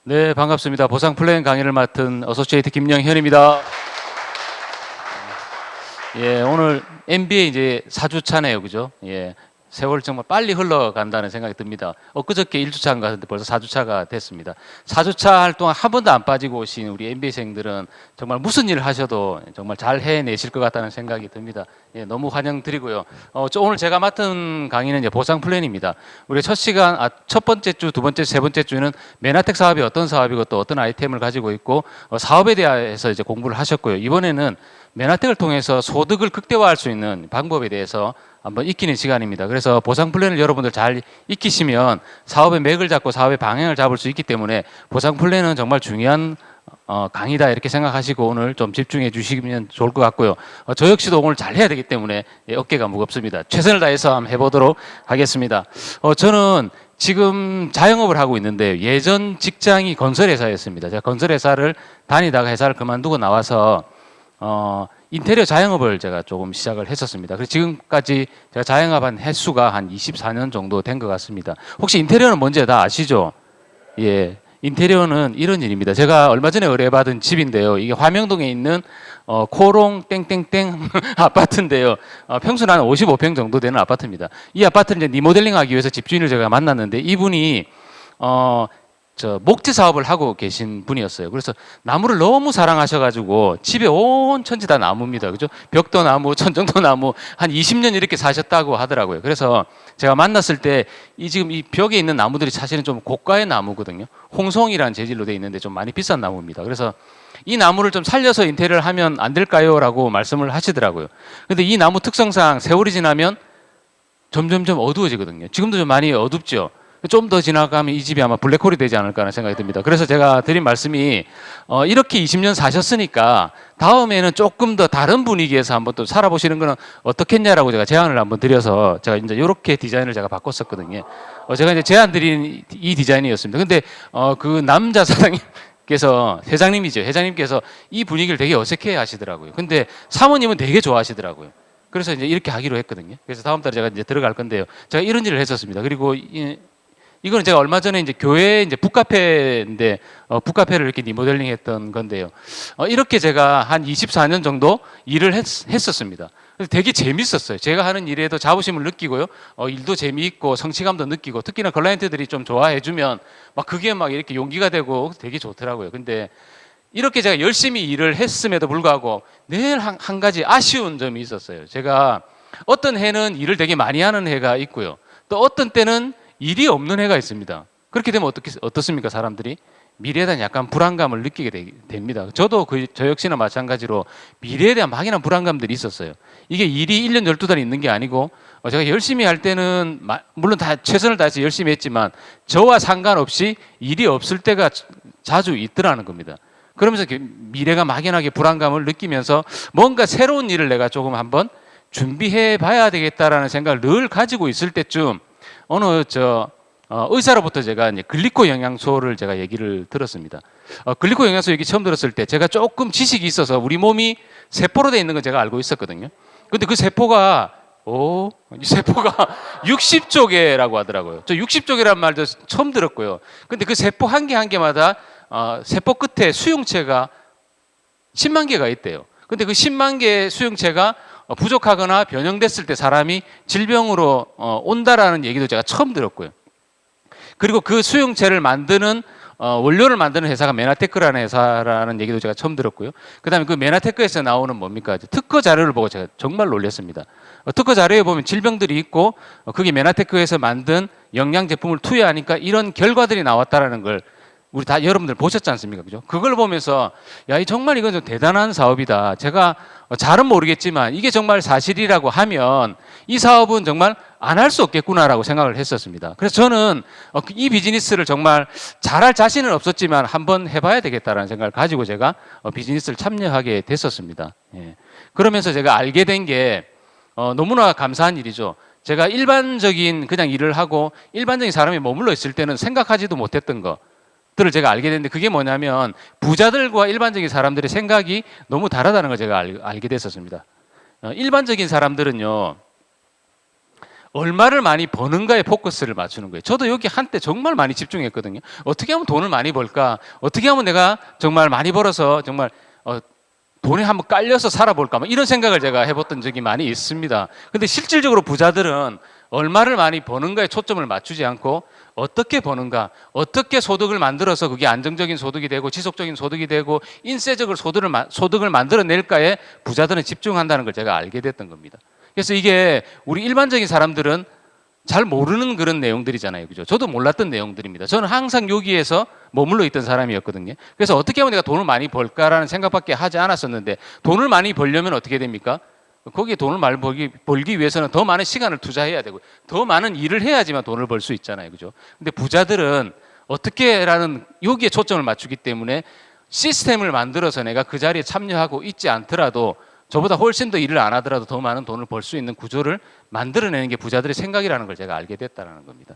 네, 반갑습니다. 보상 플랜 강의를 맡은 어소시에이트 김영현입니다. 예, 오늘 MBA 이제 4주차네요. 그죠? 예. 세월 정말 빨리 흘러간다는 생각이 듭니다. 엊그저께 1주차인 것 같은데 벌써 4주차가 됐습니다. 4주차 할 동안 한 번도 안 빠지고 오신 우리 MBA생들은 정말 무슨 일을 하셔도 정말 잘 해내실 것 같다는 생각이 듭니다. 예, 너무 환영드리고요. 오늘 제가 맡은 강의는 이제 보상 플랜입니다. 우리 첫 시간, 첫 번째 주, 두 번째, 세 번째 주는 메나텍 사업이 어떤 사업이고 또 어떤 아이템을 가지고 있고 사업에 대해서 이제 공부를 하셨고요. 이번에는 메나텍을 통해서 소득을 극대화할 수 있는 방법에 대해서 한번 익히는 시간입니다. 그래서 보상 플랜을 여러분들 잘 익히시면 사업의 맥을 잡고 사업의 방향을 잡을 수 있기 때문에 보상 플랜은 정말 중요한 강의다 이렇게 생각하시고 오늘 좀 집중해 주시면 좋을 것 같고요. 저 역시도 오늘 잘 해야 되기 때문에 어깨가 무겁습니다. 최선을 다해서 한번 해보도록 하겠습니다. 저는 지금 자영업을 하고 있는데 예전 직장이 건설회사였습니다. 제가 건설회사를 다니다가 회사를 그만두고 나와서 인테리어 자영업을 제가 조금 시작을 했었습니다. 그래서 지금까지 제가 자영업한 횟수가 한 24년 정도 된 것 같습니다. 혹시 인테리어는 뭔지 다 아시죠? 예. 인테리어는 이런 일입니다. 제가 얼마 전에 의뢰받은 집인데요. 이게 화명동에 있는 코롱 땡땡땡 아파트인데요. 평수는 한 55평 정도 되는 아파트입니다. 이 아파트를 이제 리모델링하기 위해서 집주인을 제가 만났는데 이분이 목재 사업을 하고 계신 분이었어요. 그래서 나무를 너무 사랑하셔가지고 집에 온 천지 다 나무입니다. 그죠? 벽도 나무, 천정도 나무, 한 20년 이렇게 사셨다고 하더라고요. 그래서 제가 만났을 때 지금 이 벽에 있는 나무들이 사실은 좀 고가의 나무거든요. 홍송이라는 재질로 되어 있는데 좀 많이 비싼 나무입니다. 그래서 이 나무를 좀 살려서 인테리어를 하면 안 될까요? 라고 말씀을 하시더라고요. 근데 이 나무 특성상 세월이 지나면 점점점 어두워지거든요. 지금도 좀 많이 어둡죠. 좀 더 지나가면 이 집이 아마 블랙홀이 되지 않을까 하는 생각이 듭니다. 그래서 제가 드린 말씀이 이렇게 20년 사셨으니까 다음에는 조금 더 다른 분위기에서 한번 또 살아보시는 거는 어떻겠냐라고 제가 제안을 한번 드려서 제가 이제 이렇게 디자인을 제가 바꿨었거든요. 제가 이제 제안 드린 이 디자인이었습니다. 근데 그 남자 사장님께서 회장님께서 이 분위기를 되게 어색해 하시더라고요. 근데 사모님은 되게 좋아하시더라고요. 그래서 이제 이렇게 하기로 했거든요. 그래서 다음 달에 제가 이제 들어갈 건데요. 제가 이런 일을 했었습니다. 그리고 이거는 제가 얼마 전에 이제 교회 이제 북카페인데 북카페를 이렇게 리모델링 했던 건데요. 이렇게 제가 한 24년 정도 일을 했었습니다. 그래서 되게 재밌었어요. 제가 하는 일에도 자부심을 느끼고요. 일도 재미있고 성취감도 느끼고 특히나 클라이언트들이 좀 좋아해주면 막 그게 막 이렇게 용기가 되고 되게 좋더라고요. 근데 이렇게 제가 열심히 일을 했음에도 불구하고 늘 한 가지 아쉬운 점이 있었어요. 제가 어떤 해는 일을 되게 많이 하는 해가 있고요. 또 어떤 때는 일이 없는 해가 있습니다. 그렇게 되면 어떻습니까? 사람들이 미래에 대한 약간 불안감을 느끼게 됩니다. 저도 저 역시나 마찬가지로 미래에 대한 막연한 불안감들이 있었어요. 이게 일이 1년 12달 있는 게 아니고 제가 열심히 할 때는 물론 다 최선을 다해서 열심히 했지만 저와 상관없이 일이 없을 때가 자주 있더라는 겁니다. 그러면서 미래가 막연하게 불안감을 느끼면서 뭔가 새로운 일을 내가 조금 한번 준비해 봐야 되겠다라는 생각을 늘 가지고 있을 때쯤 어느 의사로부터 제가 이제 글리코 영양소를 제가 얘기를 들었습니다. 글리코 영양소 얘기 처음 들었을 때 제가 조금 지식이 있어서 우리 몸이 세포로 되어 있는 건 제가 알고 있었거든요. 근데 그 세포가 이 세포가 60조 개라고 하더라고요. 저 60조 개란 말도 처음 들었고요. 근데 그 세포 한 개 한 개마다 세포 끝에 수용체가 10만 개가 있대요. 근데 그 10만 개의 수용체가 부족하거나 변형됐을 때 사람이 질병으로 온다라는 얘기도 제가 처음 들었고요. 그리고 그 수용체를 만드는 원료를 만드는 회사가 메나테크라는 회사라는 얘기도 제가 처음 들었고요. 그다음에 그 메나테크에서 나오는 뭡니까? 특허 자료를 보고 제가 정말 놀랐습니다. 특허 자료에 보면 질병들이 있고 그게 메나테크에서 만든 영양 제품을 투여하니까 이런 결과들이 나왔다라는 걸 우리 다 여러분들 보셨지 않습니까? 그죠? 그걸 보면서 정말 이건 좀 대단한 사업이다. 제가 잘은 모르겠지만 이게 정말 사실이라고 하면 이 사업은 정말 안 할 수 없겠구나라고 생각을 했었습니다. 그래서 저는 이 비즈니스를 정말 잘할 자신은 없었지만 한번 해봐야 되겠다라는 생각을 가지고 제가 비즈니스를 참여하게 됐었습니다. 예. 그러면서 제가 알게 된 게 너무나 감사한 일이죠. 제가 일반적인 그냥 일을 하고 일반적인 사람이 머물러 있을 때는 생각하지도 못했던 거 들을 제가 알게 됐는데 그게 뭐냐면 부자들과 일반적인 사람들의 생각이 너무 다르다는 걸 제가 알게 됐었습니다. 일반적인 사람들은요 얼마를 많이 버는가에 포커스를 맞추는 거예요. 저도 여기 한때 정말 많이 집중했거든요. 어떻게 하면 돈을 많이 벌까? 어떻게 하면 내가 정말 많이 벌어서 정말 돈에 한번 깔려서 살아볼까? 뭐 이런 생각을 제가 해봤던 적이 많이 있습니다. 근데 실질적으로 부자들은 얼마를 많이 버는가에 초점을 맞추지 않고 어떻게 버는가, 어떻게 소득을 만들어서 그게 안정적인 소득이 되고 지속적인 소득이 되고 인쇄적으로 소득을 만들어낼까에 부자들은 집중한다는 걸 제가 알게 됐던 겁니다. 그래서 이게 우리 일반적인 사람들은 잘 모르는 그런 내용들이잖아요. 그죠? 저도 몰랐던 내용들입니다. 저는 항상 여기에서 머물러 있던 사람이었거든요. 그래서 어떻게 하면 내가 돈을 많이 벌까라는 생각밖에 하지 않았었는데 돈을 많이 벌려면 어떻게 됩니까? 거기에 돈을 많이 벌기 위해서는 더 많은 시간을 투자해야 되고 더 많은 일을 해야지만 돈을 벌 수 있잖아요. 그죠? 근데 부자들은 어떻게라는 여기에 초점을 맞추기 때문에 시스템을 만들어서 내가 그 자리에 참여하고 있지 않더라도 저보다 훨씬 더 일을 안 하더라도 더 많은 돈을 벌 수 있는 구조를 만들어내는 게 부자들의 생각이라는 걸 제가 알게 됐다는 겁니다.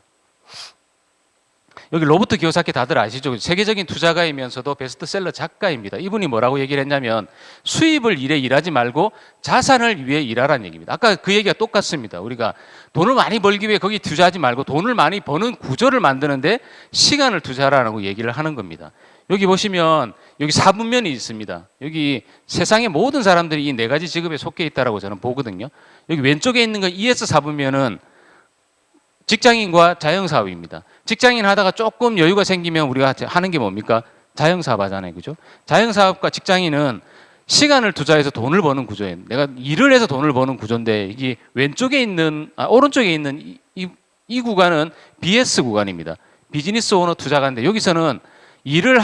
여기 로버트 기요사키 다들 아시죠? 세계적인 투자가이면서도 베스트셀러 작가입니다. 이분이 뭐라고 얘기를 했냐면 수입을 위해 일하지 말고 자산을 위해 일하라는 얘기입니다. 아까 그 얘기가 똑같습니다. 우리가 돈을 많이 벌기 위해 거기 투자하지 말고 돈을 많이 버는 구조를 만드는데 시간을 투자하라고 얘기를 하는 겁니다. 여기 보시면 여기 4분면이 있습니다. 여기 세상의 모든 사람들이 이 네 가지 직업에 속해 있다라고 저는 보거든요. 여기 왼쪽에 있는 거 ES 4분면은 직장인과 자영사업입니다. 직장인 하다가 조금 여유가 생기면 우리가 하는 게 뭡니까? 자영사업 하잖아요. 그죠? 자영사업과 직장인은 시간을 투자해서 돈을 버는 구조예요. 내가 일을 해서 돈을 버는 구조인데 이게 왼쪽에 있는, 오른쪽에 있는 이 구간은 BS 구간입니다. 비즈니스 오너 투자가인데 여기서는 일을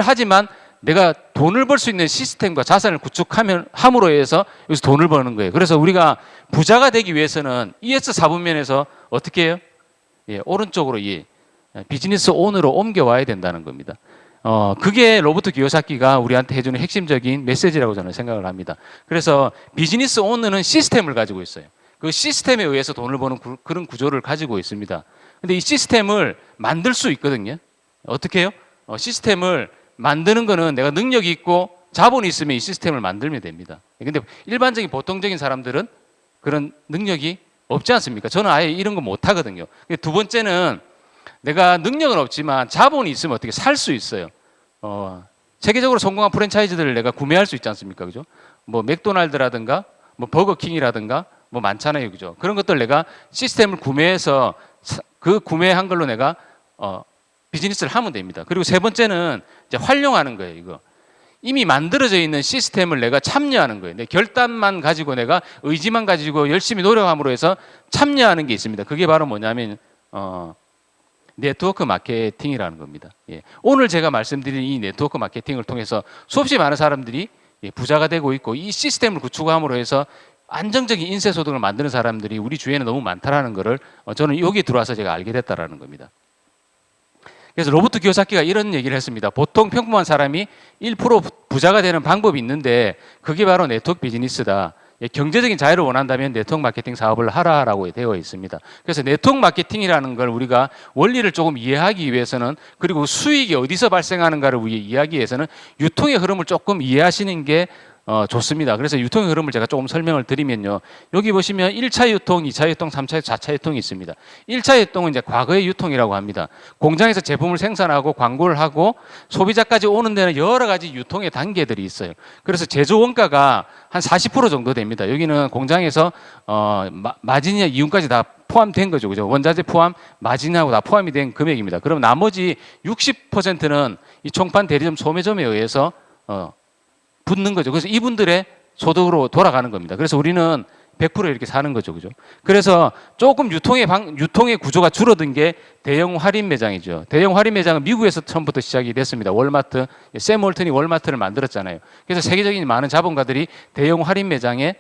하지만 내가 돈을 벌 수 있는 시스템과 자산을 구축함으로 해서 여기서 돈을 버는 거예요. 그래서 우리가 부자가 되기 위해서는 ES 4분면에서 어떻게 해요? 예, 오른쪽으로 비즈니스 온으로 옮겨와야 된다는 겁니다. 그게 로버트 기요사키가 우리한테 해주는 핵심적인 메시지라고 저는 생각을 합니다. 그래서 비즈니스 오너는 시스템을 가지고 있어요. 그 시스템에 의해서 돈을 버는 그런 구조를 가지고 있습니다. 근데 이 시스템을 만들 수 있거든요. 어떻게 해요? 시스템을 만드는 거는 내가 능력이 있고 자본이 있으면 이 시스템을 만들면 됩니다. 근데 일반적인 보통적인 사람들은 그런 능력이 없지 않습니까? 저는 아예 이런 거 못 하거든요. 두 번째는 내가 능력은 없지만 자본이 있으면 어떻게 살 수 있어요. 세계적으로 성공한 프랜차이즈들을 내가 구매할 수 있지 않습니까? 그죠? 뭐 맥도날드라든가 뭐 버거킹이라든가 뭐 많잖아요. 그죠? 그런 것들 내가 시스템을 구매해서 그 구매한 걸로 내가 비즈니스를 하면 됩니다. 그리고 세 번째는 이제 활용하는 거예요. 이거 이미 만들어져 있는 시스템을 내가 참여하는 거예요. 내 결단만 가지고 내가 의지만 가지고 열심히 노력함으로 해서 참여하는 게 있습니다. 그게 바로 뭐냐면 네트워크 마케팅이라는 겁니다. 예. 오늘 제가 말씀드린 이 네트워크 마케팅을 통해서 수없이 많은 사람들이 부자가 되고 있고 이 시스템을 구축함으로 해서 안정적인 인쇄 소득을 만드는 사람들이 우리 주위에는 너무 많다라는 것을 저는 여기 들어와서 제가 알게 됐다라는 겁니다. 그래서 로버트 기요사키가 이런 얘기를 했습니다. 보통 평범한 사람이 1% 부자가 되는 방법이 있는데 그게 바로 네트워크 비즈니스다. 경제적인 자유를 원한다면 네트워크 마케팅 사업을 하라라고 되어 있습니다. 그래서 네트워크 마케팅이라는 걸 우리가 원리를 조금 이해하기 위해서는 그리고 수익이 어디서 발생하는가를 이해하기 위해서는 유통의 흐름을 조금 이해하시는 게 좋습니다. 그래서 유통의 흐름을 제가 조금 설명을 드리면요. 여기 보시면 1차 유통, 2차 유통, 3차 유통, 4차 유통이 있습니다. 1차 유통은 이제 과거의 유통이라고 합니다. 공장에서 제품을 생산하고 광고를 하고 소비자까지 오는 데는 여러 가지 유통의 단계들이 있어요. 그래서 제조 원가가 한 40% 정도 됩니다. 여기는 공장에서 마진이나 이윤까지 다 포함된 거죠. 그죠? 원자재 포함, 마진하고 다 포함이 된 금액입니다. 그럼 나머지 60%는 이 총판 대리점 소매점에 의해서 붙는 거죠. 그래서 이분들의 소득으로 돌아가는 겁니다. 그래서 우리는 100% 이렇게 사는 거죠. 그죠? 그래서 조금 유통의 구조가 줄어든 게 대형 할인 매장이죠. 대형 할인 매장은 미국에서 처음부터 시작이 됐습니다. 월마트, 샘 월튼이 월마트를 만들었잖아요. 그래서 세계적인 많은 자본가들이 대형 할인 매장에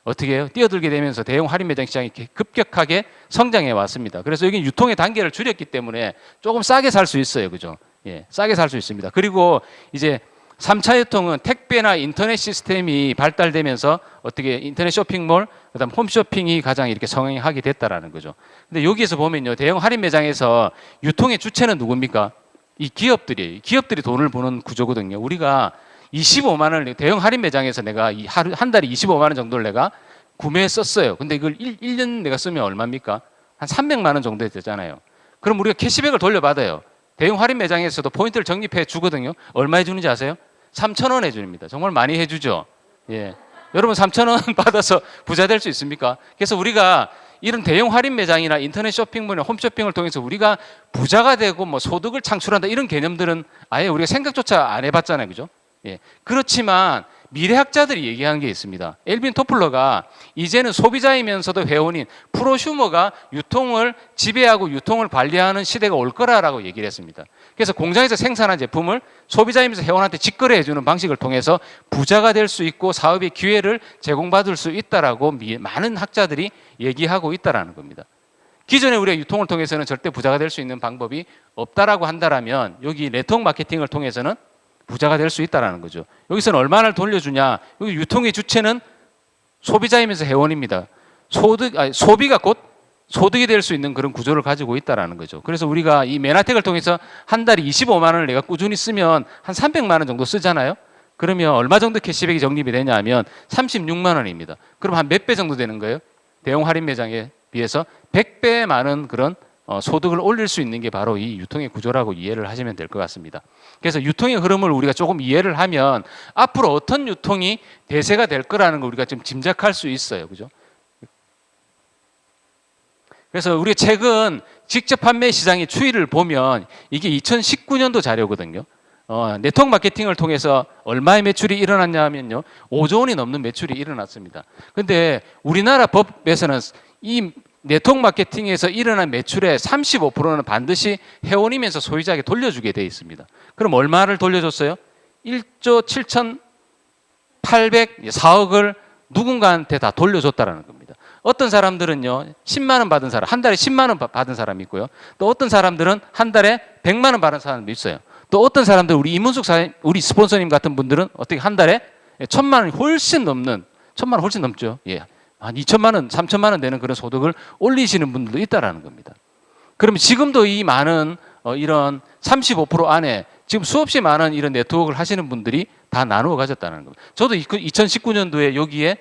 어떻게 해요? 뛰어들게 되면서 대형 할인 매장 시장이 급격하게 성장해 왔습니다. 그래서 여기 유통의 단계를 줄였기 때문에 조금 싸게 살 수 있어요. 그죠? 예, 싸게 살 수 있습니다. 그리고 이제 3차 유통은 택배나 인터넷 시스템이 발달되면서 어떻게 인터넷 쇼핑몰, 그다음 홈쇼핑이 가장 이렇게 성행하게 됐다라는 거죠. 근데 여기에서 보면요, 대형 할인 매장에서 유통의 주체는 누굽니까? 이 기업들이에요. 기업들이 돈을 버는 구조거든요. 우리가 25만 원을 대형 할인 매장에서 내가 한 달에 25만 원 정도를 내가 구매했었어요. 근데 이걸 1년 내가 쓰면 얼마입니까? 한 300만 원 정도 되잖아요. 그럼 우리가 캐시백을 돌려받아요. 대형 할인 매장에서도 포인트를 적립해 주거든요. 얼마 해주는지 아세요? 3,000원 해줍니다. 정말 많이 해주죠. 예. 여러분 3,000원 받아서 부자 될 수 있습니까? 그래서 우리가 이런 대형 할인 매장이나 인터넷 쇼핑몰이나 홈쇼핑을 통해서 우리가 부자가 되고 뭐 소득을 창출한다 이런 개념들은 아예 우리가 생각조차 안 해봤잖아요. 그죠? 예. 그렇지만 미래학자들이 얘기한 게 있습니다. 엘빈 토플러가 이제는 소비자이면서도 회원인 프로슈머가 유통을 지배하고 유통을 관리하는 시대가 올 거라라고 얘기를 했습니다. 그래서 공장에서 생산한 제품을 소비자이면서 회원한테 직거래해 주는 방식을 통해서 부자가 될 수 있고 사업의 기회를 제공받을 수 있다라고 많은 학자들이 얘기하고 있다라는 겁니다. 기존에 우리가 유통을 통해서는 절대 부자가 될 수 있는 방법이 없다라고 한다라면 여기 네트워크 마케팅을 통해서는 부자가 될 수 있다는 거죠. 여기서는 얼마나 돌려주냐. 여기 유통의 주체는 소비자이면서 회원입니다. 소비가 곧 소득이 될 수 있는 그런 구조를 가지고 있다는 거죠. 그래서 우리가 이 맨하텍을 통해서 한 달에 25만 원을 내가 꾸준히 쓰면 한 300만 원 정도 쓰잖아요. 그러면 얼마 정도 캐시백이 적립이 되냐 하면 36만 원입니다. 그럼 한 몇 배 정도 되는 거예요? 대형 할인 매장에 비해서 100배 많은 그런 소득을 올릴 수 있는 게 바로 이 유통의 구조라고 이해를 하시면 될 것 같습니다. 그래서 유통의 흐름을 우리가 조금 이해를 하면 앞으로 어떤 유통이 대세가 될 거라는 걸 우리가 좀 짐작할 수 있어요. 그죠? 그래서 우리 최근 직접 판매 시장의 추이를 보면 이게 2019년도 자료거든요. 네트워크 마케팅을 통해서 얼마의 매출이 일어났냐 하면요. 5조 원이 넘는 매출이 일어났습니다. 근데 우리나라 법에서는 이 네트워크 마케팅에서 일어난 매출의 35%는 반드시 회원이면서 소유자에게 돌려주게 되어 있습니다. 그럼 얼마를 돌려줬어요? 1조 7,804억을 누군가한테 다 돌려줬다라는 겁니다. 어떤 사람들은요, 10만 원 받은 사람, 한 달에 10만 원 받은 사람이 있고요. 또 어떤 사람들은 한 달에 100만 원 받은 사람도 있어요. 또 어떤 사람들, 우리 이문숙 사장님, 우리 스폰서님 같은 분들은 어떻게 한 달에 1,000만 원이 훨씬 넘는, 1,000만 원 훨씬 넘죠. 예. 한 2천만 원, 3천만 원 되는 그런 소득을 올리시는 분들도 있다라는 겁니다. 그러면 지금도 이 많은 이런 35% 안에 지금 수없이 많은 이런 네트워크를 하시는 분들이 다 나누어 가졌다는 겁니다. 저도 2019년도에 여기에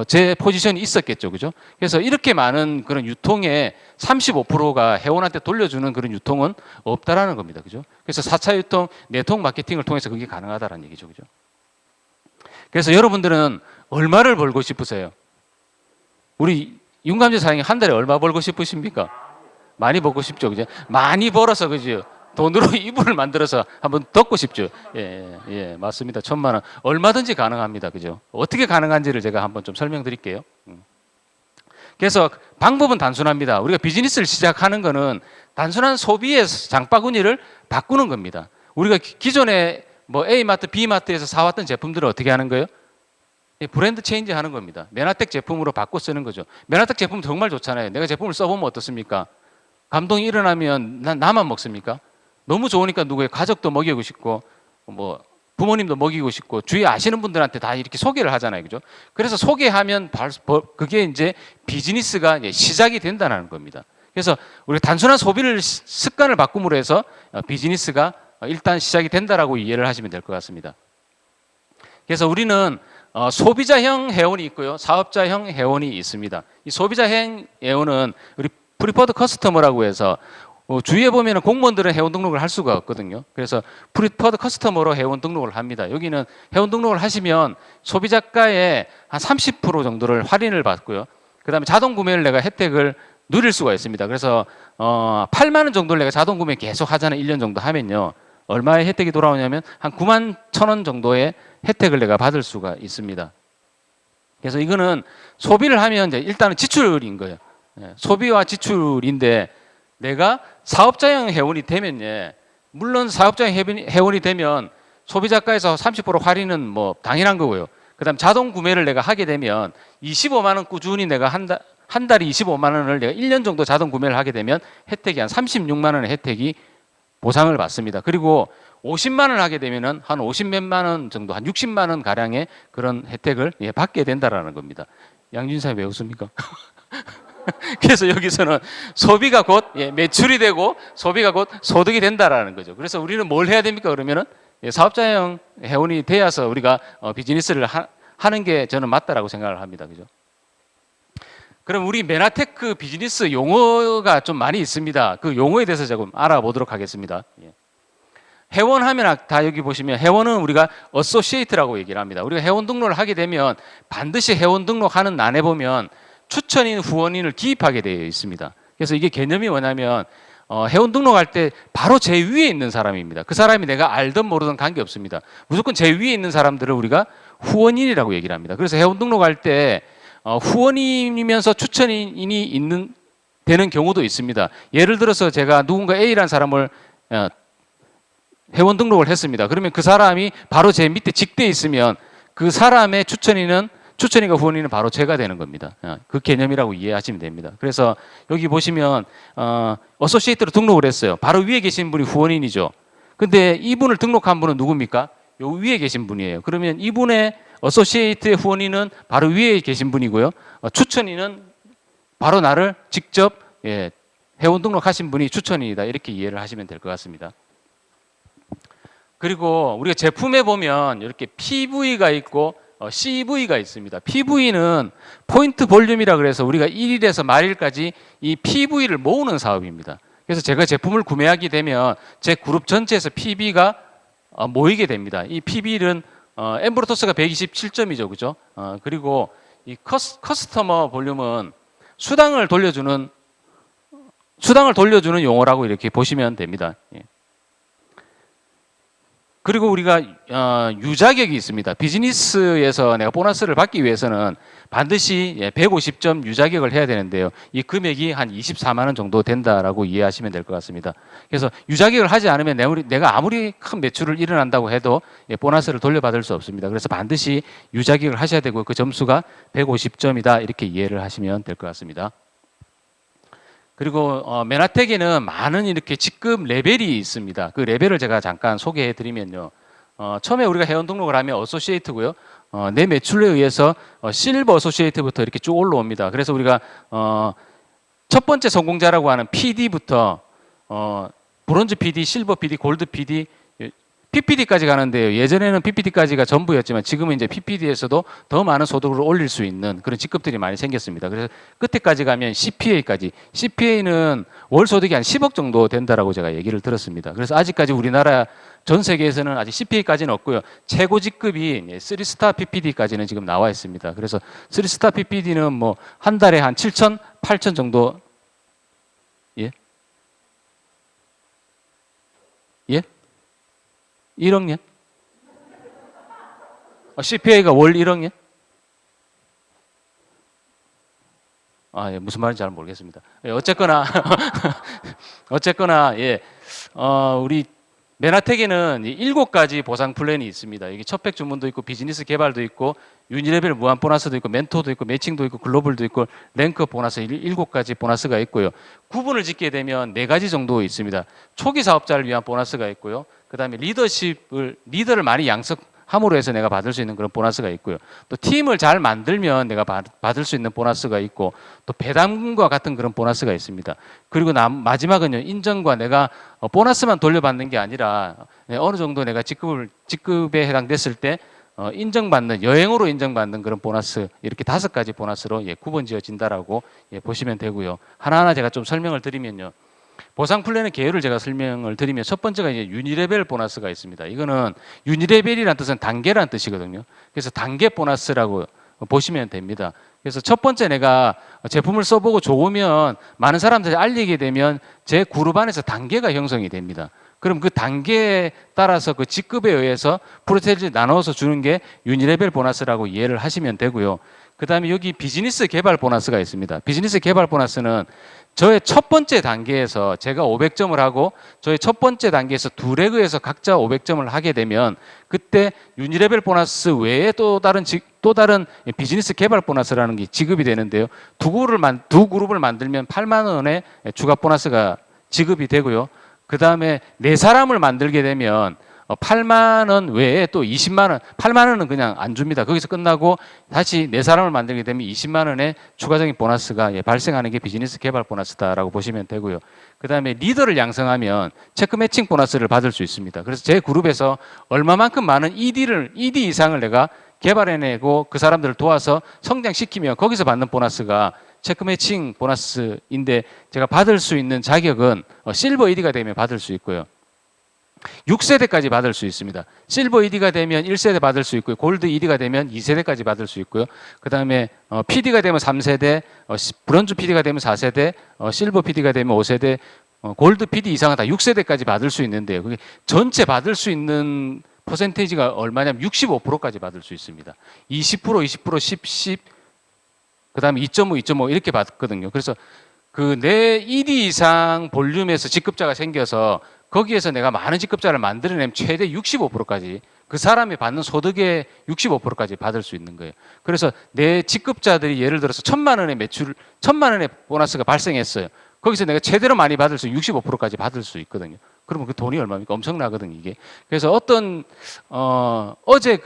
제 포지션이 있었겠죠. 그죠? 그래서 이렇게 많은 그런 유통의 35%가 회원한테 돌려주는 그런 유통은 없다라는 겁니다. 그죠? 그래서 4차 유통, 네트워크 마케팅을 통해서 그게 가능하다라는 얘기죠. 그죠? 그래서 여러분들은 얼마를 벌고 싶으세요? 우리 윤감재 사장님 한 달에 얼마 벌고 싶으십니까? 많이 벌고 싶죠. 그죠? 많이 벌어서 그죠? 돈으로 이불을 만들어서 한번 덮고 싶죠. 예, 맞습니다. 1,000만 원. 얼마든지 가능합니다. 그죠? 어떻게 가능한지를 제가 한번 좀 설명드릴게요. 그래서 방법은 단순합니다. 우리가 비즈니스를 시작하는 거는 단순한 소비의 장바구니를 바꾸는 겁니다. 우리가 기존에 뭐 A마트, B마트에서 사왔던 제품들을 어떻게 하는 거예요? 브랜드 체인지 하는 겁니다. 맨하텍 제품으로 바꿔 쓰는 거죠. 맨하텍 제품 정말 좋잖아요. 내가 제품을 써보면 어떻습니까? 감동이 일어나면 나만 먹습니까? 너무 좋으니까 누구의 가족도 먹이고 싶고 뭐 부모님도 먹이고 싶고 주위에 아시는 분들한테 다 이렇게 소개를 하잖아요. 그죠? 그래서 소개하면 그게 이제 비즈니스가 이제 시작이 된다는 겁니다. 그래서 우리가 단순한 소비를 습관을 바꿈으로 해서 비즈니스가 일단 시작이 된다라고 이해를 하시면 될 것 같습니다. 그래서 우리는 소비자형 회원이 있고요. 사업자형 회원이 있습니다. 이 소비자형 회원은 우리 프리퍼드 커스터머라고 해서 주위에 보면 공무원들은 회원 등록을 할 수가 없거든요. 그래서 프리퍼드 커스터머로 회원 등록을 합니다. 여기는 회원 등록을 하시면 소비자가의 한 30% 정도를 할인을 받고요. 그 다음에 자동 구매를 내가 혜택을 누릴 수가 있습니다. 그래서 8만 원 정도를 내가 자동 구매 계속 하잖아요. 1년 정도 하면요. 얼마의 혜택이 돌아오냐면 한 9만 1,000원 정도의 혜택을 내가 받을 수가 있습니다. 그래서 이거는 소비를 하면 이제 일단은 지출인 거예요. 소비와 지출인데 내가 사업자형 회원이 되면 물론 사업자형 회원이 되면 소비자가에서 30% 할인은 뭐 당연한 거고요. 그다음 자동 구매를 내가 하게 되면 25만 원 꾸준히 내가 한 달에 25만 원을 내가 1년 정도 자동 구매를 하게 되면 혜택이 한 36만 원의 혜택이 보상을 받습니다. 그리고 50만 원 하게 되면은 한 50몇만 원 정도, 한 60만 원 가량의 그런 혜택을 받게 된다라는 겁니다. 양준사님 왜 웃습니까? 그래서 여기서는 소비가 곧 매출이 되고 소비가 곧 소득이 된다라는 거죠. 그래서 우리는 뭘 해야 됩니까? 그러면은 사업자형 회원이 되어서 우리가 비즈니스를 하는 게 저는 맞다라고 생각을 합니다. 그죠? 그럼 우리 메나테크 비즈니스 용어가 좀 많이 있습니다. 그 용어에 대해서 조금 알아보도록 하겠습니다. 예. 회원하면 다 여기 보시면 회원은 우리가 어소시에이트라고 얘기를 합니다. 우리가 회원 등록을 하게 되면 반드시 회원 등록하는 난에 보면 추천인, 후원인을 기입하게 되어 있습니다. 그래서 이게 개념이 뭐냐면 회원 등록할 때 바로 제 위에 있는 사람입니다. 그 사람이 내가 알든 모르든 관계없습니다. 무조건 제 위에 있는 사람들을 우리가 후원인이라고 얘기를 합니다. 그래서 회원 등록할 때 후원인이면서 추천인이 되는 경우도 있습니다. 예를 들어서 제가 누군가 A라는 사람을 회원 등록을 했습니다. 그러면 그 사람이 바로 제 밑에 직대에 있으면 그 사람의 추천인과 후원인은 바로 제가 되는 겁니다. 그 개념이라고 이해하시면 됩니다. 그래서 여기 보시면 어소시에이트로 등록을 했어요. 바로 위에 계신 분이 후원인이죠. 근데 이분을 등록한 분은 누굽니까? 요 위에 계신 분이에요. 그러면 이분의 어소시에이트의 후원인은 바로 위에 계신 분이고요. 추천인은 바로 나를 직접 회원 등록하신 분이 추천인이다. 이렇게 이해를 하시면 될 것 같습니다. 그리고 우리가 제품에 보면 이렇게 PV가 있고 CV가 있습니다. PV는 포인트 볼륨이라 그래서 우리가 1일에서 말일까지 이 PV를 모으는 사업입니다. 그래서 제가 제품을 구매하게 되면 제 그룹 전체에서 PV가 모이게 됩니다. 이 PV는 엠브로토스가 127점이죠, 그죠? 그리고 이 커스터머 볼륨은 수당을 돌려주는 용어라고 이렇게 보시면 됩니다. 예. 그리고 우리가 유자격이 있습니다. 비즈니스에서 내가 보너스를 받기 위해서는 반드시 150점 유자격을 해야 되는데요. 이 금액이 한 24만 원 정도 된다라고 이해하시면 될 것 같습니다. 그래서 유자격을 하지 않으면 내가 아무리 큰 매출을 일어난다고 해도 보너스를 돌려받을 수 없습니다. 그래서 반드시 유자격을 하셔야 되고 그 점수가 150점이다 이렇게 이해를 하시면 될 것 같습니다. 그리고 메나텍에는 많은 이렇게 직급 레벨이 있습니다. 그 레벨을 제가 잠깐 소개해 드리면요. 처음에 우리가 회원 등록을 하면 어소시에이트고요. 내 매출에 의해서 실버 어소시에이트부터 이렇게 쭉 올라옵니다. 그래서 우리가 첫 번째 성공자라고 하는 PD부터 브론즈 PD, 실버 PD, 골드 PD, PPD까지 가는데요. 예전에는 PPD까지가 전부였지만 지금은 이제 PPD에서도 더 많은 소득을 올릴 수 있는 그런 직급들이 많이 생겼습니다. 그래서 끝에까지 가면 CPA까지. CPA는 월 소득이 한 10억 정도 된다라고 제가 얘기를 들었습니다. 그래서 아직까지 우리나라 전 세계에서는 아직 CPA까지는 없고요. 최고 직급이 3스타 PPD까지는 지금 나와 있습니다. 그래서 3스타 PPD는 뭐 한 달에 한 7천, 8천 정도. 예? 예? 1억 년? CPA가 월 1억 년? 예, 무슨 말인지 잘 모르겠습니다. 예, 어쨌거나, 예, 우리 메나텍에는 7가지 보상 플랜이 있습니다. 여기 첫100 주문도 있고, 비즈니스 개발도 있고, 유니레벨 무한 보너스도 있고, 멘토도 있고, 매칭도 있고, 글로벌도 있고, 랭크 보너스 7가지 보너스가 있고요. 구분을 짓게 되면 4가지 정도 있습니다. 초기 사업자를 위한 보너스가 있고요. 그 다음에 리더를 많이 양성함으로 해서 내가 받을 수 있는 그런 보너스가 있고요. 또 팀을 잘 만들면 내가 받을 수 있는 보너스가 있고, 또 배당금과 같은 그런 보너스가 있습니다. 그리고 마지막은요, 인정과 내가 보너스만 돌려받는 게 아니라 어느 정도 내가 직급에 해당됐을 때 인정받는, 여행으로 인정받는 그런 보너스, 이렇게 5가지 보너스로 구분 지어진다라고 보시면 되고요. 하나하나 제가 좀 설명을 드리면요. 보상 플랜의 개요를 제가 설명을 드리면 첫 번째가 이제 유니레벨 보너스가 있습니다. 이거는 유니레벨이라는 뜻은 단계라는 뜻이거든요. 그래서 단계 보너스라고 보시면 됩니다. 그래서 첫 번째 내가 제품을 써보고 좋으면 많은 사람들이 알리게 되면 제 그룹 안에서 단계가 형성이 됩니다. 그럼 그 단계에 따라서 그 직급에 의해서 프로테이지를 나눠서 주는 게 유니레벨 보너스라고 이해를 하시면 되고요. 그 다음에 여기 비즈니스 개발 보너스가 있습니다. 비즈니스 개발 보너스는 저의 첫 번째 단계에서 제가 500점을 하고 저의 첫 번째 단계에서 두 레그에서 각자 500점을 하게 되면 그때 유니레벨 보너스 외에 또 다른 비즈니스 개발 보너스라는 게 지급이 되는데요. 두 그룹을 만들면 8만 원의 추가 보너스가 지급이 되고요. 그 다음에 4사람을 만들게 되면 8만 원 외에 또 20만 원, 8만 원은 그냥 안 줍니다. 거기서 끝나고 다시 4사람을 만들게 되면 20만 원의 추가적인 보너스가 발생하는 게 비즈니스 개발 보너스다라고 보시면 되고요. 그 다음에 리더를 양성하면 체크 매칭 보너스를 받을 수 있습니다. 그래서 제 그룹에서 얼마만큼 많은 ED 이상을 내가 개발해내고 그 사람들을 도와서 성장시키면 거기서 받는 보너스가 체크 매칭 보너스인데 제가 받을 수 있는 자격은 실버 ED가 되면 받을 수 있고요. 6세대까지 받을 수 있습니다. 실버 ED가 되면 1세대 받을 수 있고요. 골드 ED가 되면 2세대까지 받을 수 있고요. 그 다음에 PD가 되면 3세대, 브론즈 PD가 되면 4세대, 실버 PD가 되면 5세대, 골드 PD 이상은 다 6세대까지 받을 수 있는데요. 그게 전체 받을 수 있는 퍼센테이지가 얼마냐면 65%까지 받을 수 있습니다. 20%, 20%, 10, 그 다음에 2.5, 2.5 이렇게 받거든요. 그래서 그 내 ED 이상 볼륨에서 직급자가 생겨서 거기에서 내가 많은 직급자를 만들어내면 최대 65%까지 그 사람이 받는 소득의 65%까지 받을 수 있는 거예요. 그래서 내 직급자들이 예를 들어서 1,000만 원의 매출, 1,000만 원의 보너스가 발생했어요. 거기서 내가 최대로 많이 받을 수 65%까지 받을 수 있거든요. 그러면 그 돈이 얼마입니까? 엄청나거든요, 이게. 그래서 어제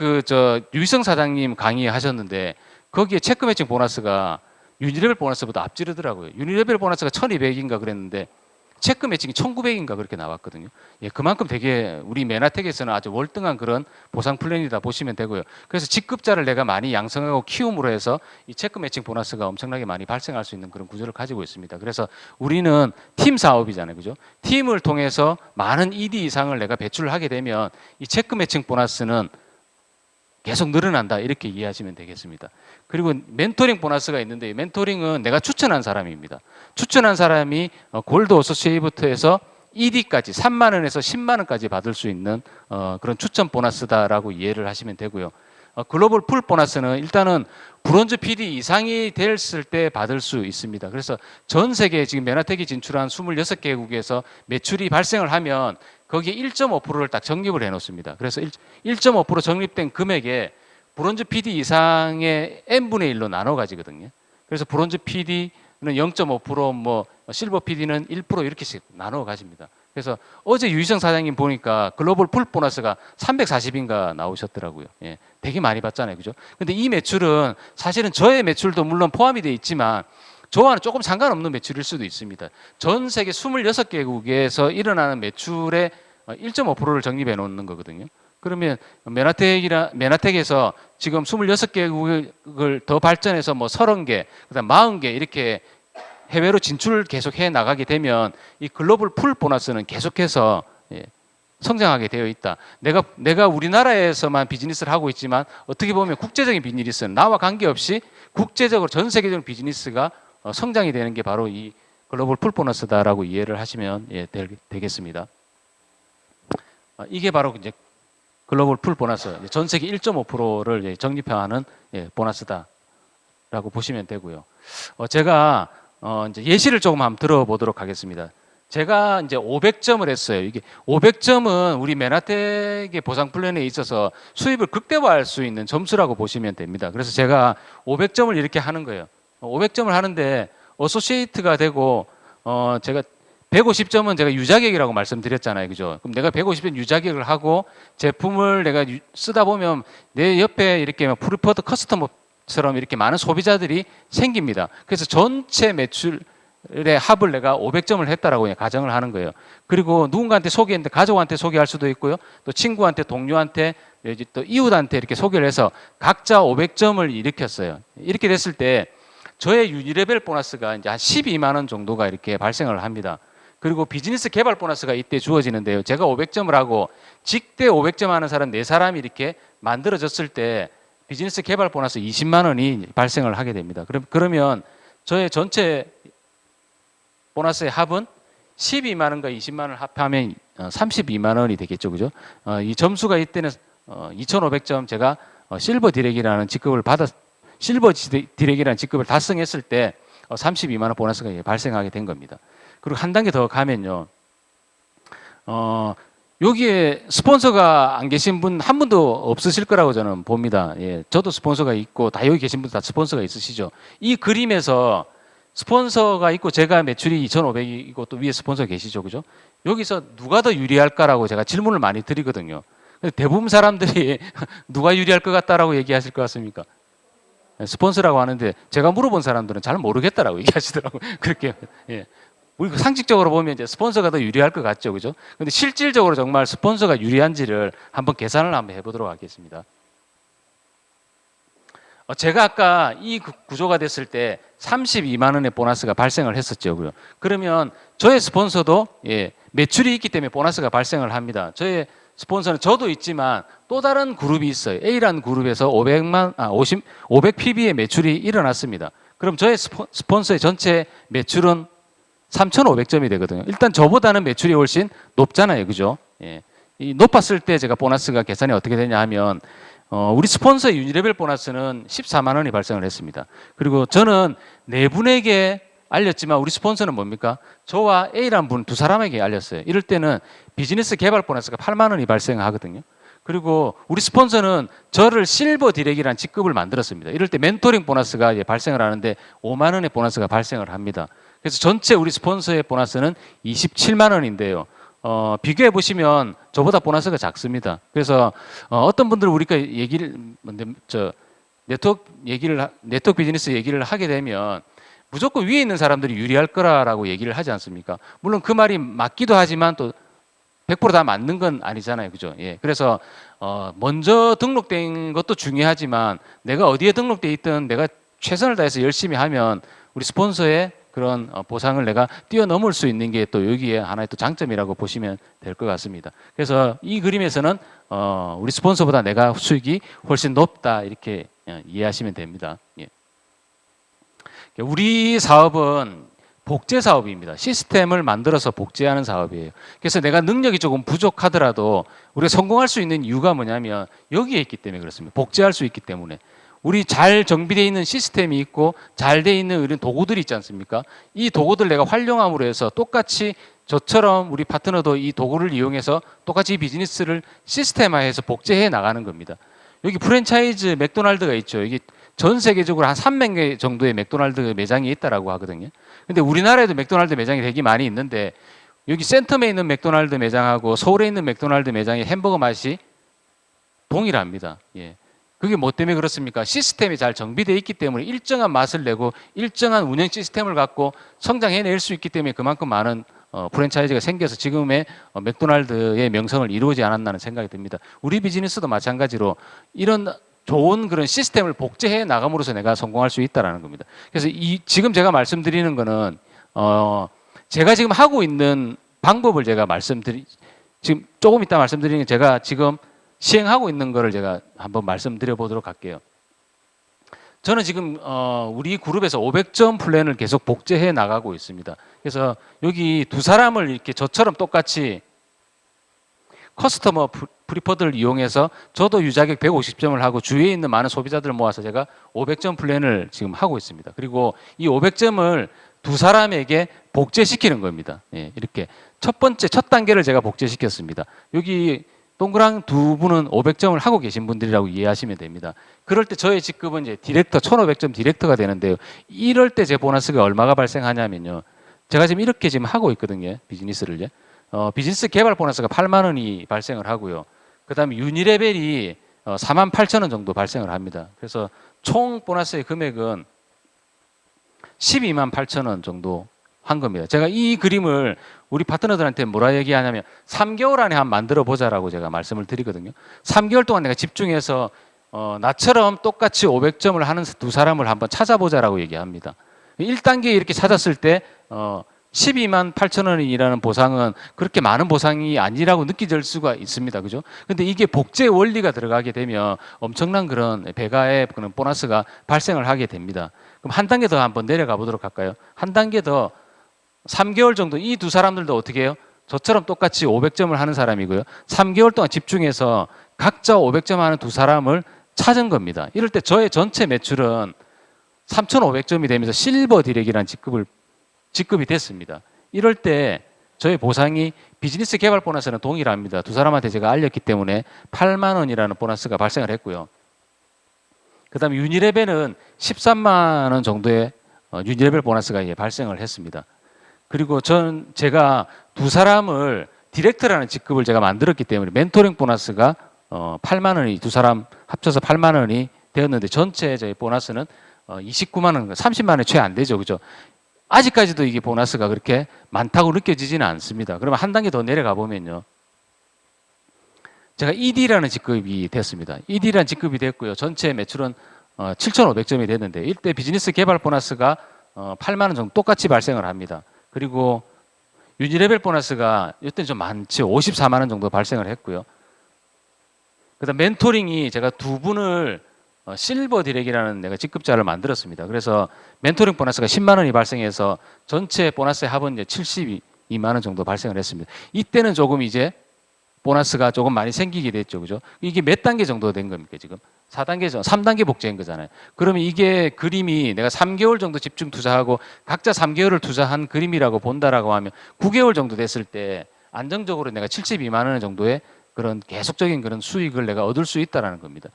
유희성 사장님 강의하셨는데 거기에 체크 매칭 보너스가 유니레벨 보너스보다 앞지르더라고요. 유니레벨 보너스가 1,200인가 그랬는데 체크 매칭이 1,900인가 그렇게 나왔거든요. 예, 그만큼 되게 우리 메나텍에서는 아주 월등한 그런 보상 플랜이다 보시면 되고요. 그래서 직급자를 내가 많이 양성하고 키움으로 해서 이 체크 매칭 보너스가 엄청나게 많이 발생할 수 있는 그런 구조를 가지고 있습니다. 그래서 우리는 팀 사업이잖아요. 그죠? 팀을 통해서 많은 ED 이상을 내가 배출을 하게 되면 이 체크 매칭 보너스는 계속 늘어난다 이렇게 이해하시면 되겠습니다. 그리고 멘토링 보너스가 있는데 멘토링은 내가 추천한 사람입니다. 추천한 사람이 골드 어소시에이트에서 ED까지 3만 원에서 10만 원까지 받을 수 있는 그런 추천 보너스다라고 이해를 하시면 되고요. 글로벌 풀 보너스는 일단은 브론즈 PD 이상이 됐을 때 받을 수 있습니다. 그래서 전 세계 지금 메나텍이 진출한 26개국에서 매출이 발생을 하면 거기에 1.5%를 딱 적립을 해 놓습니다. 그래서 1.5% 적립된 금액에 브론즈 PD 이상의 n분의 1로 나눠 가지거든요. 그래서 브론즈 PD는 0.5%, 뭐 실버 PD는 1% 이렇게씩 나눠 가집니다. 그래서 어제 유희성 사장님 보니까 글로벌 풀 보너스가 340인가 나오셨더라고요. 예, 되게 많이 받잖아요. 그죠? 근데 이 매출은 사실은 저의 매출도 물론 포함이 되어 있지만 저와는 조금 상관없는 매출일 수도 있습니다. 전 세계 26개국에서 일어나는 매출의 1.5%를 적립해 놓는 거거든요. 그러면 메나텍에서 지금 26개국을 더 발전해서 뭐 30개, 그다음 40개 이렇게 해외로 진출 계속해 나가게 되면 이 글로벌 풀 보너스는 계속해서 성장하게 되어 있다. 내가 우리나라에서만 비즈니스를 하고 있지만 어떻게 보면 국제적인 비즈니스는 나와 관계없이 국제적으로 전 세계적인 비즈니스가 성장이 되는 게 바로 이 글로벌 풀 보너스다라고 이해를 하시면 되겠습니다. 이게 바로 이제 글로벌 풀 보너스, 전 세계 1.5%를 적립하는 보너스다라고 보시면 되고요. 제가 이제 예시를 조금 한번 들어보도록 하겠습니다. 제가 이제 500점을 했어요. 이게 500점은 우리 메나텍의 보상 플랜에 있어서 수입을 극대화할 수 있는 점수라고 보시면 됩니다. 그래서 제가 500점을 이렇게 하는 거예요. 500점을 하는데 어소시에이트가 되고 제가 150점은 제가 유자격이라고 말씀드렸잖아요. 그죠? 그럼 내가 150점 유자격을 하고 제품을 내가 쓰다 보면 내 옆에 이렇게 프리퍼드 커스터머처럼 이렇게 많은 소비자들이 생깁니다. 그래서 전체 매출의 합을 내가 500점을 했다라고 그냥 가정을 하는 거예요. 그리고 누군가한테 소개했는데 가족한테 소개할 수도 있고요. 또 친구한테, 동료한테, 또 이웃한테 이렇게 소개를 해서 각자 500점을 일으켰어요. 이렇게 됐을 때 저의 유니레벨 보너스가 이제 한 12만 원 정도가 이렇게 발생을 합니다. 그리고 비즈니스 개발 보너스가 이때 주어지는데요. 제가 500점을 하고 직대 500점 하는 사람 4사람이 이렇게 만들어졌을 때 비즈니스 개발 보너스 20만 원이 발생을 하게 됩니다. 그러면 저의 전체 보너스의 합은 12만 원과 20만 원을 합하면 32만 원이 되겠죠. 그죠? 이 점수가 이때는 2,500점 제가 실버 디렉이라는 직급을 실버 디렉이라는 직급을 달성했을 때 32만 원 보너스가 발생하게 된 겁니다. 그리고 한 단계 더 가면요. 여기에 스폰서가 안 계신 분 한 분도 없으실 거라고 저는 봅니다. 예, 저도 스폰서가 있고 다 여기 계신 분들 다 스폰서가 있으시죠. 이 그림에서 스폰서가 있고 제가 매출이 2,500이고 또 위에 스폰서 계시죠. 그죠? 여기서 누가 더 유리할까라고 제가 질문을 많이 드리거든요. 대부분 사람들이 누가 유리할 것 같다라고 얘기하실 것 같습니까? 스폰서라고 하는데 제가 물어본 사람들은 잘 모르겠다라고 얘기하시더라고요. 그렇게. 예. 우리 상식적으로 보면 이제 스폰서가 더 유리할 것 같죠. 그죠? 근데 실질적으로 정말 스폰서가 유리한지를 한번 계산을 한번 해보도록 하겠습니다. 제가 아까 이 구조가 됐을 때 32만 원의 보너스가 발생을 했었죠. 그러면 저의 스폰서도 매출이 있기 때문에 보너스가 발생을 합니다. 저의 스폰서는 저도 있지만 또 다른 그룹이 있어요. A라는 그룹에서 500 PB의 매출이 일어났습니다. 그럼 저의 스폰서의 전체 매출은 3,500점이 되거든요. 일단 저보다는 매출이 훨씬 높잖아요. 그죠? 이 높았을 때 제가 보너스가 계산이 어떻게 되냐 하면 우리 스폰서의 유니레벨 보너스는 14만 원이 발생을 했습니다. 그리고 저는 네 분에게 알렸지만 우리 스폰서는 뭡니까? 저와 A라는 분 두 사람에게 알렸어요. 이럴 때는 비즈니스 개발 보너스가 8만 원이 발생하거든요. 그리고 우리 스폰서는 저를 실버 디렉이라는 직급을 만들었습니다. 이럴 때 멘토링 보너스가 발생을 하는데 5만 원의 보너스가 발생을 합니다. 그래서 전체 우리 스폰서의 보너스는 27만 원인데요. 비교해 보시면 저보다 보너스가 작습니다. 그래서 어떤 분들은 우리가 네트워크 비즈니스 얘기를 하게 되면 무조건 위에 있는 사람들이 유리할 거라고 얘기를 하지 않습니까? 물론 그 말이 맞기도 하지만 또 100%다 맞는 건 아니잖아요. 그죠? 그래서 먼저 등록된 것도 중요하지만 내가 어디에 등록돼 있든 내가 최선을 다해서 열심히 하면 우리 스폰서의 그런 보상을 내가 뛰어넘을 수 있는 게 또 여기에 하나의 또 장점이라고 보시면 될 것 같습니다. 그래서 이 그림에서는 우리 스폰서보다 내가 수익이 훨씬 높다 이렇게 이해하시면 됩니다. 우리 사업은 복제 사업입니다. 시스템을 만들어서 복제하는 사업이에요. 그래서 내가 능력이 조금 부족하더라도 우리가 성공할 수 있는 이유가 뭐냐면 여기에 있기 때문에 그렇습니다. 복제할 수 있기 때문에. 우리 잘 정비되어 있는 시스템이 있고 잘 되어 있는 이런 도구들이 있지 않습니까? 이 도구들 내가 활용함으로 해서 똑같이 저처럼 우리 파트너도 이 도구를 이용해서 똑같이 이 비즈니스를 시스템화해서 복제해 나가는 겁니다. 여기 프랜차이즈 맥도날드가 있죠. 이게 전 세계적으로 한 300개 정도의 맥도날드 매장이 있다라고 하거든요. 근데 우리나라에도 맥도날드 매장이 되게 많이 있는데 여기 센텀에 있는 맥도날드 매장하고 서울에 있는 맥도날드 매장의 햄버거 맛이 동일합니다. 그게 뭐 때문에 그렇습니까? 시스템이 잘 정비되어 있기 때문에 일정한 맛을 내고 일정한 운영 시스템을 갖고 성장해낼 수 있기 때문에 그만큼 많은 프랜차이즈가 생겨서 지금의 맥도날드의 명성을 이루지 않았나는 생각이 듭니다. 우리 비즈니스도 마찬가지로 이런 좋은 그런 시스템을 복제해 나감으로써 내가 성공할 수 있다는 겁니다. 그래서 지금 제가 말씀드리는 거는 제가 지금 하고 있는 방법을 제가 지금 조금 이따 말씀드리는 게 제가 지금 시행하고 있는 거를 제가 한번 말씀드려 보도록 할게요. 저는 지금 우리 그룹에서 500점 플랜을 계속 복제해 나가고 있습니다. 그래서 여기 두 사람을 이렇게 저처럼 똑같이 커스터머 프리퍼드를 이용해서 저도 유자격 150점을 하고 주위에 있는 많은 소비자들을 모아서 제가 500점 플랜을 지금 하고 있습니다. 그리고 이 500점을 두 사람에게 복제시키는 겁니다. 이렇게 첫 단계를 제가 복제시켰습니다. 여기 동그란 두 분은 500점을 하고 계신 분들이라고 이해하시면 됩니다. 그럴 때 저의 직급은 이제 디렉터 1500점 디렉터가 되는데요. 이럴 때 제 보너스가 얼마가 발생하냐면요. 제가 지금 이렇게 지금 하고 있거든요. 비즈니스를요. 비즈니스 개발 보너스가 8만 원이 발생을 하고요. 그다음에 유니레벨이 4만 8천 원 정도 발생을 합니다. 그래서 총 보너스의 금액은 12만 8천 원 정도 한 겁니다. 제가 이 그림을 우리 파트너들한테 뭐라 얘기하냐면 3개월 안에 한번 만들어 보자라고 제가 말씀을 드리거든요. 3개월 동안 내가 집중해서 나처럼 똑같이 500점을 하는 두 사람을 한번 찾아보자라고 얘기합니다. 1단계 이렇게 찾았을 때 12만 8천 원이라는 보상은 그렇게 많은 보상이 아니라고 느껴질 수가 있습니다. 그죠? 근데 이게 복제 원리가 들어가게 되면 엄청난 그런 배가의 그런 보너스가 발생을 하게 됩니다. 그럼 한 단계 더 한번 내려가 보도록 할까요? 한 단계 더 3개월 정도 이 두 사람들도 어떻게 해요? 저처럼 똑같이 500점을 하는 사람이고요. 3개월 동안 집중해서 각자 500점 하는 두 사람을 찾은 겁니다. 이럴 때 저의 전체 매출은 3,500점이 되면서 실버 디렉이라는 직급이 됐습니다. 이럴 때 저의 보상이 비즈니스 개발 보너스는 동일합니다. 두 사람한테 제가 알렸기 때문에 8만 원이라는 보너스가 발생을 했고요. 그 다음에 유니레벨은 13만 원 정도의 유니레벨 보너스가 발생을 했습니다. 그리고 제가 두 사람을 디렉터라는 직급을 제가 만들었기 때문에 멘토링 보너스가 8만 원이 두 사람 합쳐서 8만 원이 되었는데 전체 저희 보너스는 29만 원, 30만 원이 채 안 되죠. 그죠? 아직까지도 이게 보너스가 그렇게 많다고 느껴지지는 않습니다. 그러면 한 단계 더 내려가 보면요. 제가 ED라는 직급이 됐습니다. ED라는 직급이 됐고요. 전체 매출은 7,500점이 됐는데 이때 비즈니스 개발 보너스가 8만 원 정도 똑같이 발생을 합니다. 그리고 유지 레벨 보너스가 이때 좀 많죠. 54만 원 정도 발생을 했고요. 그다음 멘토링이 제가 두 분을 실버 디렉이라는 내가 직급자를 만들었습니다. 그래서 멘토링 보너스가 10만 원이 발생해서 전체 보너스의 합은 이제 72만 원 정도 발생을 했습니다. 이때는 조금 이제 보너스가 조금 많이 생기게 됐죠. 그죠? 이게 몇 단계 정도 된 겁니까, 지금? 4단계죠. 3단계 복제인 거잖아요. 그러면 이게 그림이 내가 3개월 정도 집중 투자하고 각자 3개월을 투자한 그림이라고 본다라고 하면 9개월 정도 됐을 때 안정적으로 내가 72만 원 정도의 그런 계속적인 그런 수익을 내가 얻을 수 있다라는 겁니다.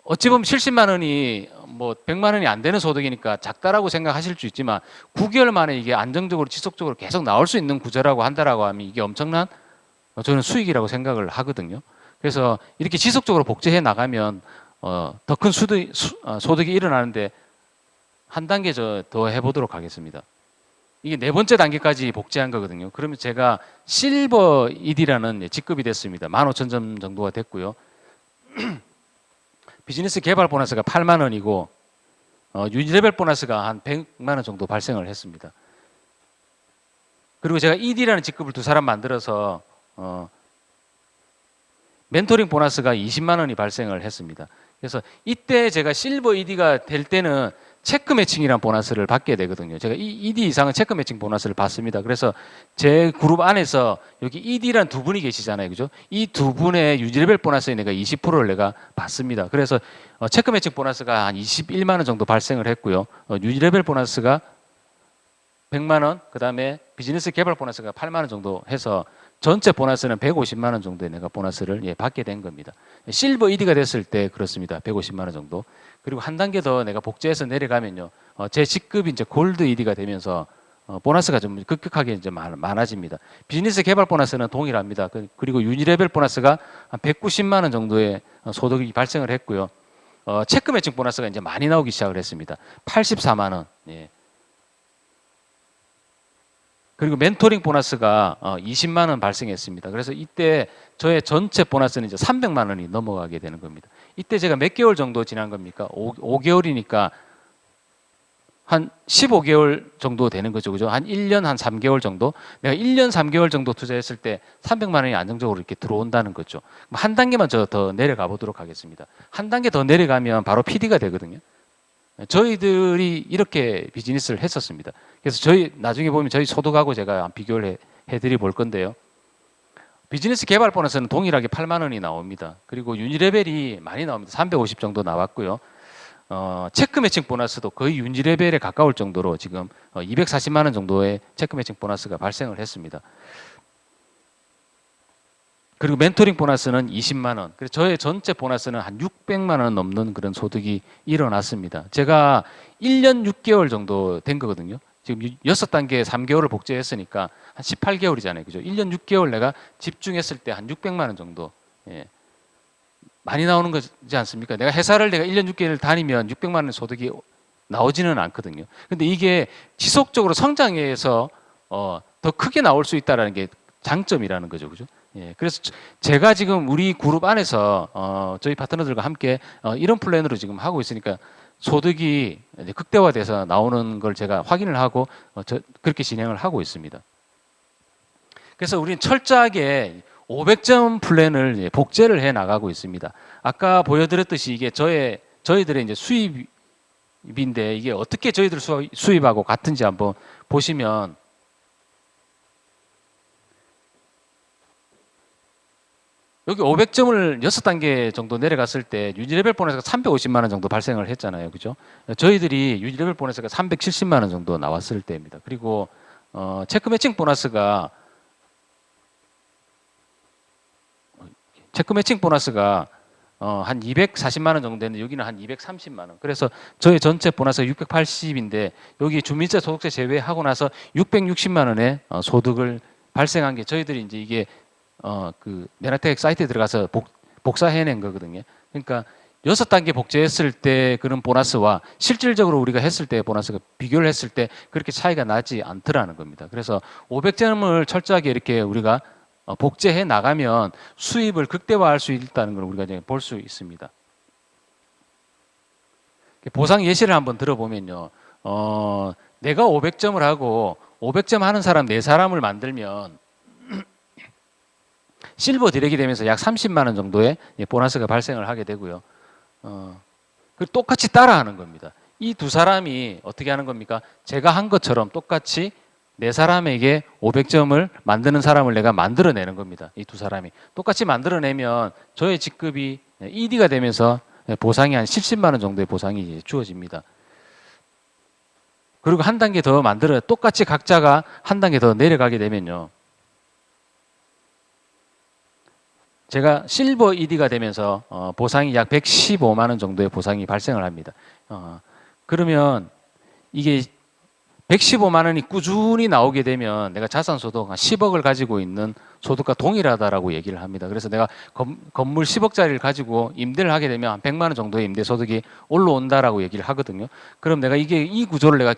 어찌 보면 70만 원이 뭐 100만 원이 안 되는 소득이니까 작다라고 생각하실 수 있지만 9개월 만에 이게 안정적으로 지속적으로 계속 나올 수 있는 구조라고 한다라고 하면 이게 엄청난 저는 수익이라고 생각을 하거든요. 그래서 이렇게 지속적으로 복제해 나가면 더 큰 소득이 일어나는데 한 단계 더 해보도록 하겠습니다. 이게 네 번째 단계까지 복제한 거거든요. 그러면 제가 실버 ED라는 직급이 됐습니다. 15,000점 정도가 됐고요. 비즈니스 개발 보너스가 8만 원이고 유지레벨 보너스가 한 100만 원 정도 발생을 했습니다. 그리고 제가 ED라는 직급을 두 사람 만들어서 멘토링 보너스가 20만 원이 발생을 했습니다. 그래서 이때 제가 실버 ED가 될 때는 체크 매칭이라는 보너스를 받게 되거든요. 제가 이 ED 이상은 체크 매칭 보너스를 받습니다. 그래서 제 그룹 안에서 여기 ED라는 두 분이 계시잖아요. 그죠? 이 두 분의 유지레벨 보너스에 내가 20%를 내가 받습니다. 그래서 체크 매칭 보너스가 한 21만 원 정도 발생을 했고요. 유지레벨 보너스가 100만 원, 그 다음에 비즈니스 개발 보너스가 8만 원 정도 해서 전체 보너스는 150만 원 정도의 내가 보너스를 받게 된 겁니다. 실버 ED가 됐을 때 그렇습니다. 150만 원 정도. 그리고 한 단계 더 내가 복제해서 내려가면요. 제 직급이 이제 골드 ED가 되면서 보너스가 좀 급격하게 이제 많아집니다. 비즈니스 개발 보너스는 동일합니다. 그리고 유니레벨 보너스가 한 190만 원 정도의 소득이 발생을 했고요. 체크 매칭 보너스가 이제 많이 나오기 시작을 했습니다. 84만 원. 예. 그리고 멘토링 보너스가 20만 원 발생했습니다. 그래서 이때 저의 전체 보너스는 이제 300만 원이 넘어가게 되는 겁니다. 이때 제가 몇 개월 정도 지난 겁니까? 5개월이니까 한 15개월 정도 되는 거죠. 그죠? 한 1년 한 3개월 정도? 내가 1년 3개월 정도 투자했을 때 300만 원이 안정적으로 이렇게 들어온다는 거죠. 한 단계만 더 내려가 보도록 하겠습니다. 한 단계 더 내려가면 바로 PD가 되거든요. 저희들이 이렇게 비즈니스를 했었습니다. 그래서 저희 나중에 보면 저희 소득하고 제가 비교를 해드려 볼 건데요. 비즈니스 개발 보너스는 동일하게 8만 원이 나옵니다. 그리고 유니레벨이 많이 나옵니다. 350 정도 나왔고요. 체크 매칭 보너스도 거의 유니레벨에 가까울 정도로 지금 240만 원 정도의 체크 매칭 보너스가 발생을 했습니다. 그리고 멘토링 보너스는 20만 원. 그래서 저의 전체 보너스는 한 600만 원 넘는 그런 소득이 일어났습니다. 제가 1년 6개월 정도 된 거거든요. 지금 6단계 3개월을 복제했으니까 한 18개월이잖아요. 그죠? 1년 6개월 내가 집중했을 때 한 600만 원 정도. 예. 많이 나오는 거지 않습니까? 내가 회사를 내가 1년 6개월 다니면 600만 원 소득이 나오지는 않거든요. 근데 이게 지속적으로 성장해서 더 크게 나올 수 있다는 게 장점이라는 거죠. 그죠? 예, 그래서 제가 지금 우리 그룹 안에서 저희 파트너들과 함께 이런 플랜으로 지금 하고 있으니까 소득이 이제 극대화돼서 나오는 걸 제가 확인을 하고 그렇게 진행을 하고 있습니다. 그래서 우리는 철저하게 500점 플랜을 복제를 해 나가고 있습니다. 아까 보여드렸듯이 이게 저희들의 이제 수입인데 이게 어떻게 저희들 수입하고 같은지 한번 보시면 여기 500점을 6단계 정도 내려갔을 때 유지레벨 보너스가 350만 원 정도 발생을 했잖아요. 그죠? 저희들이 유지레벨 보너스가 370만 원 정도 나왔을 때입니다. 그리고 체크 매칭 보너스가 한 240만 원 정도 되는데 여기는 한 230만 원. 그래서 저희 전체 보너스가 680인데 여기 주민세 소득세 제외하고 나서 660만 원의 소득을 발생한 게 저희들이 이제 이게 그 메나텍 사이트에 들어가서 복사해낸 거거든요. 그러니까 6단계 복제했을 때 그런 보너스와 실질적으로 우리가 했을 때 보너스가 비교를 했을 때 그렇게 차이가 나지 않더라는 겁니다. 그래서 500점을 철저하게 이렇게 우리가 복제해 나가면 수입을 극대화할 수 있다는 걸 우리가 이제 볼 수 있습니다. 보상 예시를 한번 들어보면요. 내가 500점을 하고 500점 하는 사람 4사람을 만들면 실버 디렉이 되면서 약 30만 원 정도의 보너스가 발생을 하게 되고요. 그리고 똑같이 따라하는 겁니다. 이 두 사람이 어떻게 하는 겁니까? 제가 한 것처럼 똑같이 4사람에게 500점을 만드는 사람을 내가 만들어내는 겁니다. 이 두 사람이 똑같이 만들어내면 저의 직급이 ED가 되면서 보상이 한 70만 원 정도의 보상이 주어집니다. 그리고 한 단계 더 만들어 똑같이 각자가 한 단계 더 내려가게 되면요. 제가 실버 ED가 되면서 보상이 약 115만 원 정도의 보상이 발생을 합니다. 그러면 이게 115만 원이 꾸준히 나오게 되면 내가 자산소득 한 10억을 가지고 있는 소득과 동일하다라고 얘기를 합니다. 그래서 내가 건물 10억짜리를 가지고 임대를 하게 되면 한 100만 원 정도의 임대 소득이 올라온다라고 얘기를 하거든요. 그럼 내가 이 구조를 내가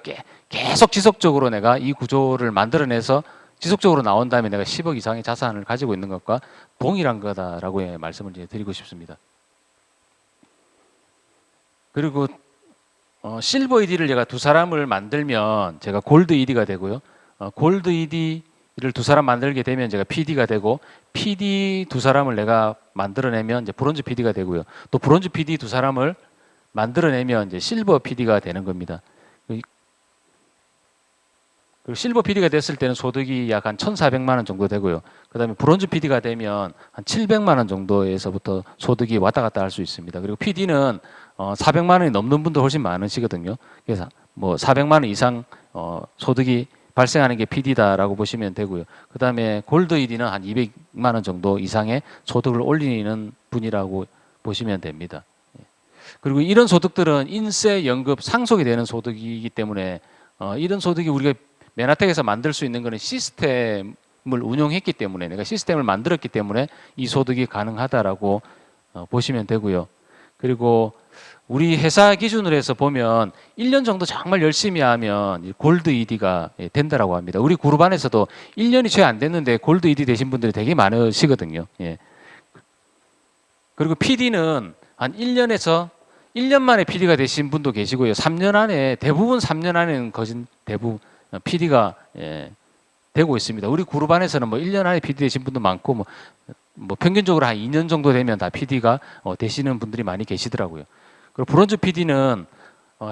계속 지속적으로 내가 이 구조를 만들어내서 지속적으로 나온 다음에 내가 10억 이상의 자산을 가지고 있는 것과 동일한 거다라고 말씀을 드리고 싶습니다. 그리고 실버 ED를 제가 두 사람을 만들면 제가 골드 ED가 되고요. 골드 ED를 두 사람 만들게 되면 제가 PD가 되고 PD 두 사람을 내가 만들어내면 이제 브론즈 PD가 되고요. 또 브론즈 PD 두 사람을 만들어내면 이제 실버 PD가 되는 겁니다. 그리고 실버 PD가 됐을 때는 소득이 약 한 1,400만 원 정도 되고요. 그다음에 브론즈 PD가 되면 한 700만 원 정도에서부터 소득이 왔다 갔다 할 수 있습니다. 그리고 PD는 400만 원이 넘는 분도 훨씬 많으시거든요. 그래서 뭐 400만 원 이상 소득이 발생하는 게 PD다라고 보시면 되고요. 그다음에 골드 ED는 한 200만 원 정도 이상의 소득을 올리는 분이라고 보시면 됩니다. 그리고 이런 소득들은 인세, 연금, 상속이 되는 소득이기 때문에 이런 소득이 우리가 메나텍에서 만들 수 있는 것은 시스템을 운용했기 때문에 내가 시스템을 만들었기 때문에 이 소득이 가능하다라고 보시면 되고요. 그리고 우리 회사 기준으로 해서 보면 1년 정도 정말 열심히 하면 골드 ED가 된다라고 합니다. 우리 그룹 안에서도 1년이 채 안 됐는데 골드 ED 되신 분들이 되게 많으시거든요. 예. 그리고 PD는 한 1년 만에 PD가 되신 분도 계시고요. 3년 안에 대부분 3년 안에는 거진 대부분 PD가 되고 있습니다. 우리 그룹 안에서는 뭐 1년 안에 PD 되신 분도 많고 뭐 평균적으로 한 2년 정도 되면 다 PD가 되시는 분들이 많이 계시더라고요. 그리고 브론즈 PD는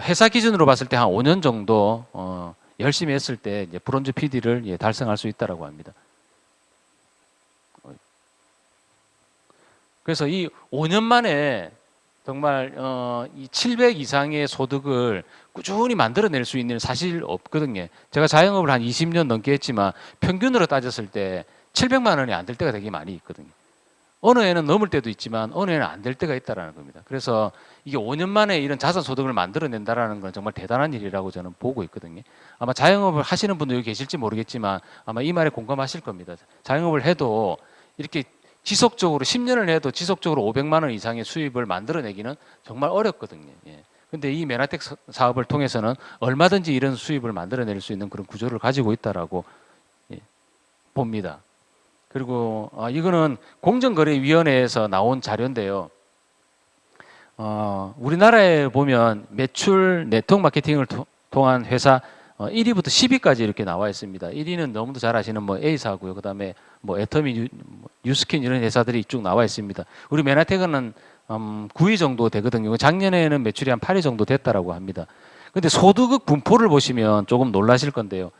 회사 기준으로 봤을 때 한 5년 정도 열심히 했을 때 이제 브론즈 PD를 달성할 수 있다라고 합니다. 그래서 이 5년 만에 정말 이 700 이상의 소득을 꾸준히 만들어낼 수 있는 사실 없거든요. 제가 자영업을 한 20년 넘게 했지만 평균으로 따졌을 때 700만 원이 안 될 때가 되게 많이 있거든요. 어느 해는 넘을 때도 있지만 어느 해는 안 될 때가 있다라는 겁니다. 그래서 이게 5년 만에 이런 자산 소득을 만들어낸다라는 건 정말 대단한 일이라고 저는 보고 있거든요. 아마 자영업을 하시는 분도 여기 계실지 모르겠지만 아마 이 말에 공감하실 겁니다. 자영업을 해도 이렇게 지속적으로 10년을 해도 지속적으로 500만 원 이상의 수입을 만들어내기는 정말 어렵거든요. 예. 근데 이 메나텍 사업을 통해서는 얼마든지 이런 수입을 만들어낼 수 있는 그런 구조를 가지고 있다라고 봅니다. 그리고 이거는 공정거래위원회에서 나온 자료인데요. 우리나라에 보면 매출 네트워크 마케팅을 통한 회사 1위부터 10위까지 이렇게 나와 있습니다. 1위는 너무도 잘 아시는 뭐 A사고요. 그다음에 뭐 애터미, 뉴스킨 이런 회사들이 쭉 나와 있습니다. 우리 메나텍은 9위 정도 되거든요. 작년에는 매출이 한 8위 정도 됐다라고 합니다. 근데 소득 분포를 보시면 조금 놀라실 건데요.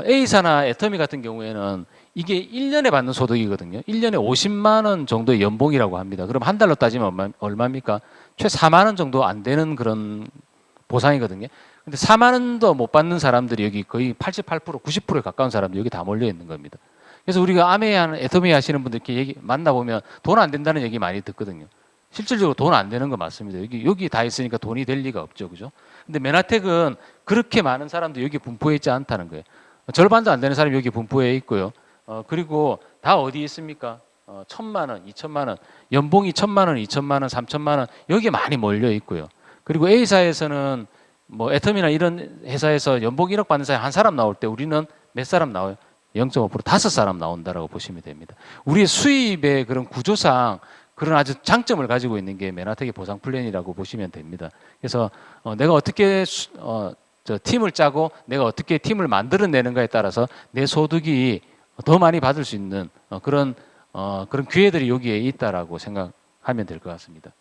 A사나 애터미 같은 경우에는 이게 1년에 받는 소득이거든요. 1년에 50만 원 정도의 연봉이라고 합니다. 그럼 한 달로 따지면 얼마입니까? 최 4만 원 정도 안 되는 그런 보상이거든요. 근데 4만 원도 못 받는 사람들이 여기 거의 88%, 90%에 가까운 사람들이 여기 다 몰려 있는 겁니다. 그래서 우리가 애터미 하시는 분들 이렇게 만나보면 돈 안 된다는 얘기 많이 듣거든요. 실질적으로 돈 안 되는 거 맞습니다. 여기 다 있으니까 돈이 될 리가 없죠. 그죠? 근데 메나텍은 그렇게 많은 사람들이 여기 분포해 있지 않다는 거예요. 절반도 안 되는 사람이 여기 분포해 있고요. 그리고 다 어디 있습니까? 1,000만 원, 2,000만 원, 연봉이 1,000만 원, 2,000만 원, 3,000만 원 여기에 많이 몰려 있고요. 그리고 A사에서는 뭐 애터미나 이런 회사에서 연봉 1억 받는 사람이 한 사람 나올 때 우리는 몇 사람 나와요? 0.5% 5사람 나온다라고 보시면 됩니다. 우리의 수입의 그런 구조상 그런 아주 장점을 가지고 있는 게 맨하택의 보상 플랜이라고 보시면 됩니다. 그래서 내가 어떻게 저 팀을 짜고 내가 어떻게 팀을 만들어내는가에 따라서 내 소득이 더 많이 받을 수 있는 그런 기회들이 여기에 있다라고 생각하면 될 것 같습니다.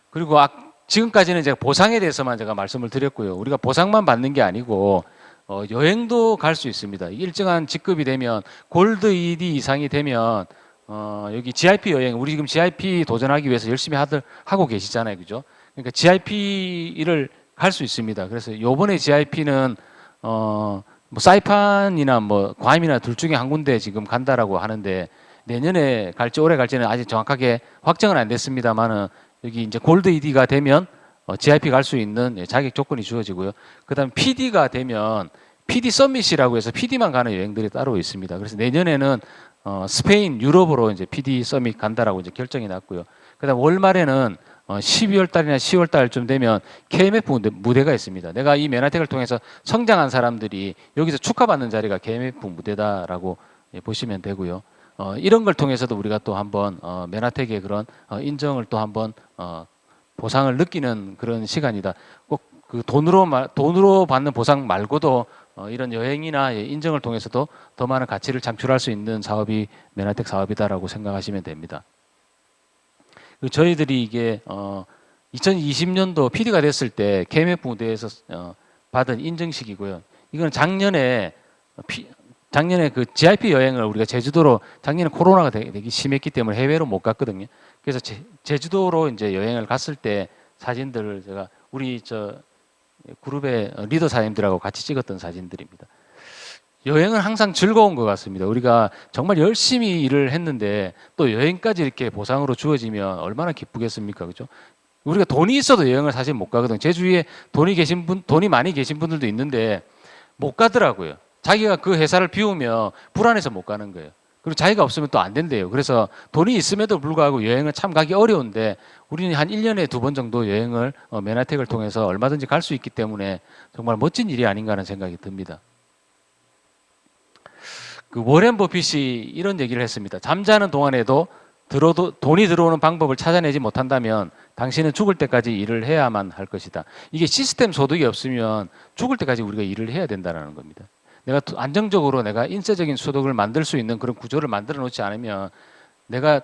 그리고 지금까지는 제가 보상에 대해서만 제가 말씀을 드렸고요. 우리가 보상만 받는 게 아니고 여행도 갈 수 있습니다. 일정한 직급이 되면 골드 ED 이상이 되면 여기 GIP 여행, 우리 지금 GIP 도전하기 위해서 열심히 하고 계시잖아요, 그죠? 그러니까 GIP를 갈 수 있습니다. 그래서 요번에 GIP는 뭐 사이판이나 뭐 괌이나 둘 중에 한 군데 지금 간다라고 하는데 내년에 갈지 올해 갈지는 아직 정확하게 확정은 안 됐습니다만은 여기 이제 골드 ED가 되면 GIP 갈 수 있는 자격 조건이 주어지고요. 그다음 PD가 되면 PD 서밋이라고 해서 PD만 가는 여행들이 따로 있습니다. 그래서 내년에는 스페인, 유럽으로 이제 PD 서밋 간다라고 이제 결정이 났고요. 그다음 월 말에는 12월 달이나 10월 달쯤 되면 KMF 무대가 있습니다. 내가 이 맨하택을 통해서 성장한 사람들이 여기서 축하받는 자리가 KMF 무대다라고 보시면 되고요. 이런 걸 통해서도 우리가 또 한번 맨하택의 그런 인정을 또 한번 보상을 느끼는 그런 시간이다. 꼭 그 돈으로 받는 보상 말고도 이런 여행이나 인정을 통해서도 더 많은 가치를 창출할 수 있는 사업이 맨하택 사업이다라고 생각하시면 됩니다. 저희들이 이게 2020년도 PD가 됐을 때 KMF 무대에서 받은 인정식이고요. 이건 작년에 그 GIP 여행을 우리가 제주도로 작년에 코로나가 되게 심했기 때문에 해외로 못 갔거든요. 그래서 제주도로 이제 여행을 갔을 때 사진들을 제가 우리 그룹의 리더 사님들하고 같이 찍었던 사진들입니다. 여행은 항상 즐거운 것 같습니다. 우리가 정말 열심히 일을 했는데 또 여행까지 이렇게 보상으로 주어지면 얼마나 기쁘겠습니까, 그죠? 우리가 돈이 있어도 여행을 사실 못 가거든요. 제주에 돈이 많이 계신 분들도 있는데 못 가더라고요. 자기가 그 회사를 비우면 불안해서 못 가는 거예요. 그리고 자기가 없으면 또 안 된대요. 그래서 돈이 있음에도 불구하고 여행을 참 가기 어려운데 우리는 한 1년에 2번 정도 여행을 맨하택을 통해서 얼마든지 갈 수 있기 때문에 정말 멋진 일이 아닌가 하는 생각이 듭니다. 그 워렌 버핏이 이런 얘기를 했습니다. 잠자는 동안에도 돈이 들어오는 방법을 찾아내지 못한다면 당신은 죽을 때까지 일을 해야만 할 것이다. 이게 시스템 소득이 없으면 죽을 때까지 우리가 일을 해야 된다는 겁니다. 내가 안정적으로 내가 인쇄적인 소득을 만들 수 있는 그런 구조를 만들어 놓지 않으면 내가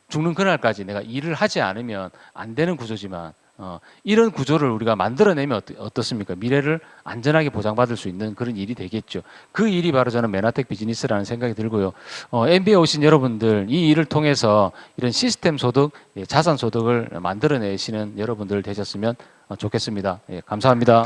죽는 그날까지 내가 일을 하지 않으면 안 되는 구조지만 이런 구조를 우리가 만들어내면 어떻습니까? 미래를 안전하게 보장받을 수 있는 그런 일이 되겠죠. 그 일이 바로 저는 맨하택 비즈니스라는 생각이 들고요. MBA에 오신 여러분들 이 일을 통해서 이런 시스템 소득, 자산 소득을 만들어내시는 여러분들 되셨으면 좋겠습니다. 감사합니다.